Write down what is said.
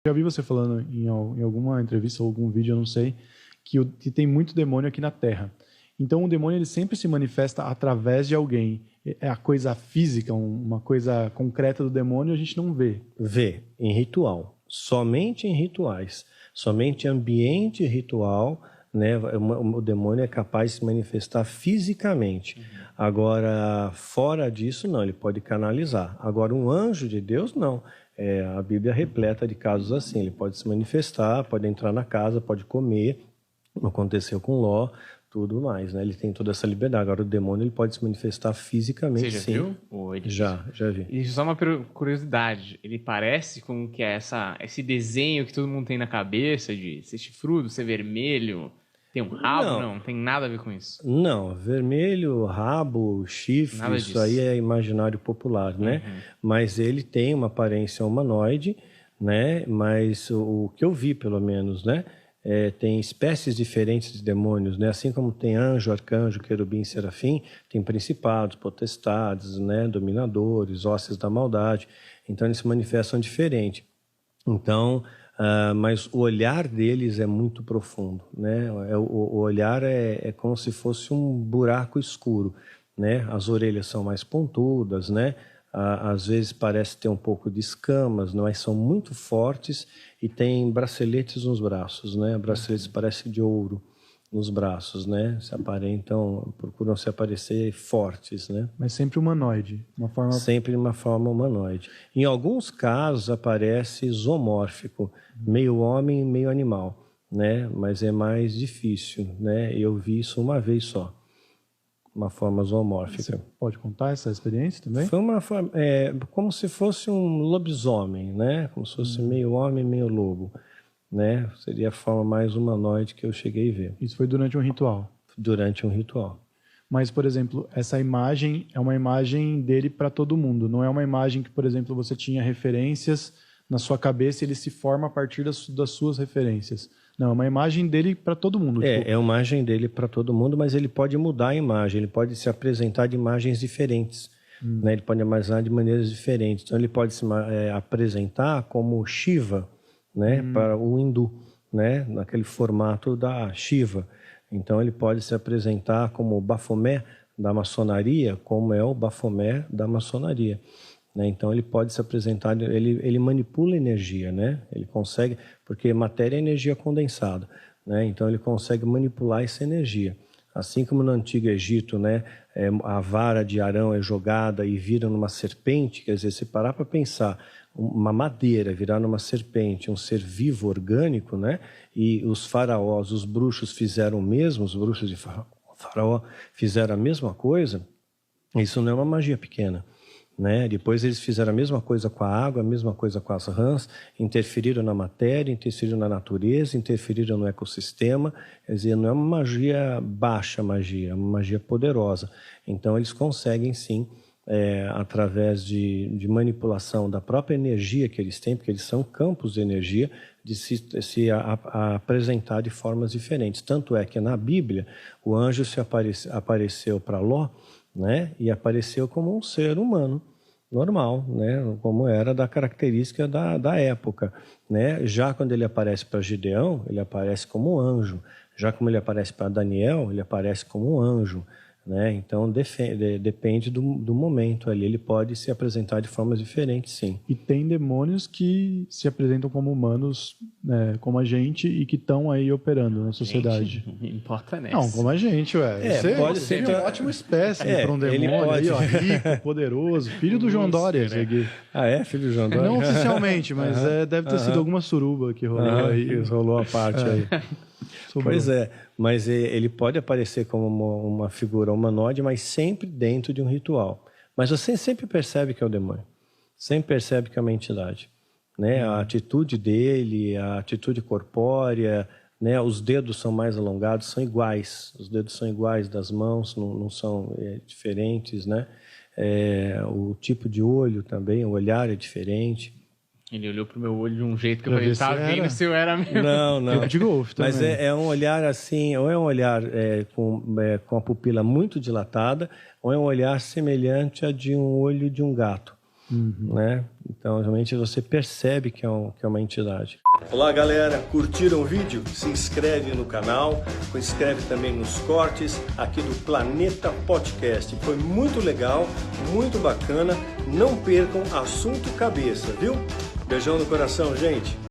Já vi você falando em alguma entrevista ou algum vídeo, eu não sei, que tem muito demônio aqui na Terra. Então o demônio ele sempre se manifesta através de alguém. É a coisa física, uma coisa concreta do demônio, a gente não vê. Vê em ritual, somente em rituais, somente em ambiente ritual, né? O demônio é capaz de se manifestar fisicamente. Agora, fora disso, não, ele pode canalizar. Agora, um anjo de Deus, não. A Bíblia é repleta de casos assim. Ele pode se manifestar, pode entrar na casa, pode comer. Aconteceu com Ló, tudo mais, né? Ele tem toda essa liberdade. Agora, o demônio ele pode se manifestar fisicamente, Você já sim. viu? Ou ele... Já vi. E só uma curiosidade, ele parece com que é esse desenho que todo mundo tem na cabeça de ser chifrudo, ser vermelho, tem um rabo? Não tem nada a ver com isso. Não, vermelho, rabo, chifre, Nada isso disso. aí é imaginário popular, né? Mas ele tem uma aparência humanoide, né? Mas o que eu vi, pelo menos, né? Tem espécies diferentes de demônios, né? Assim como tem anjo, arcanjo, querubim, serafim, tem principados, potestades, né? Dominadores, hostes da maldade. Então eles se manifestam diferente. Então, mas o olhar deles é muito profundo, né? O olhar é como se fosse um buraco escuro, né? As orelhas são mais pontudas, né? Às vezes parece ter um pouco de escamas, mas são muito fortes e tem braceletes nos braços, né? Braceletes parecem de ouro nos braços, né? Procuram se aparecer fortes, né? Mas sempre humanoide, uma forma... Sempre de uma forma humanoide. Em alguns casos aparece zoomórfico, meio homem, meio animal, né? Mas é mais difícil, né? Eu vi isso uma vez só. Uma forma zoomórfica. Você pode contar essa experiência também? Foi uma forma, como se fosse um lobisomem, né? Como se fosse meio homem, meio lobo, né? Seria a forma mais humanoide que eu cheguei a ver. Isso foi durante um ritual? Durante um ritual. Mas, por exemplo, essa imagem é uma imagem dele para todo mundo. Não é uma imagem que, por exemplo, você tinha referências na sua cabeça e ele se forma a partir das suas referências. Não, é uma imagem dele para todo mundo. É uma imagem dele para todo mundo, mas ele pode mudar a imagem, ele pode se apresentar de imagens diferentes, né? Ele pode imaginar de maneiras diferentes. Então ele pode se apresentar como Shiva, né? Para o hindu, né? Naquele formato da Shiva. Então ele pode se apresentar como Bafomé da maçonaria, como é o Bafomé da maçonaria. Né? Então ele pode se apresentar, ele manipula energia, né? Ele consegue, porque matéria é energia condensada, né? Então ele consegue manipular essa energia. Assim como no Antigo Egito, né? A vara de Arão é jogada e vira numa serpente, quer dizer, se parar para pensar, uma madeira virar numa serpente, um ser vivo, orgânico, né? E os faraós, os bruxos fizeram o mesmo, os bruxos de faraó fizeram a mesma coisa, isso não é uma magia pequena. Né? Depois eles fizeram a mesma coisa com a água, a mesma coisa com as rãs, interferiram na matéria, interferiram na natureza, interferiram no ecossistema. Quer dizer, não é uma magia baixa magia, é uma magia poderosa. Então eles conseguem sim, através de manipulação da própria energia que eles têm, porque eles são campos de energia, de se apresentar de formas diferentes. Tanto é que na Bíblia o anjo apareceu para Ló, né? E apareceu como um ser humano normal, né? Como era da característica da época, né? Já quando ele aparece para Gideão, ele aparece como um anjo. Já como ele aparece para Daniel, ele aparece como um anjo, né? Então depende do momento ali. Ele pode se apresentar de formas diferentes, sim. E tem demônios que se apresentam como humanos, né, como a gente, e que estão aí operando na sociedade. Gente, não importa nessa. Não, como a gente, ué. Pode Você ser é um ótimo espécime para um ele demônio pode. aí, ó, rico, poderoso, filho do João Dória. Esse aqui. Ah, é? Filho do João Dória? Não oficialmente, mas deve ter sido alguma suruba que rolou aí. Que rolou a parte aí. Pois é, mas ele pode aparecer como uma figura humanoide, mas sempre dentro de um ritual. Mas você sempre percebe que é o demônio, sempre percebe que é uma entidade, né? A atitude dele, a atitude corpórea, né? Os dedos são mais alongados, são iguais, os dedos são iguais das mãos, não são diferentes, né? O tipo de olho também, o olhar é diferente. Ele olhou pro meu olho de um jeito que eu Pra falei, ver tá se vendo era. se eu era mesmo. Não. De golfe também. Mas é um olhar assim, ou é um olhar com a pupila muito dilatada, ou é um olhar semelhante a de um olho de um gato, né? Então, realmente, você percebe que é uma entidade. Olá, galera. Curtiram o vídeo? Se inscreve no canal, se inscreve também nos cortes aqui do Planeta Podcast. Foi muito legal, muito bacana. Não percam Assunto Cabeça, viu? Beijão no coração, gente.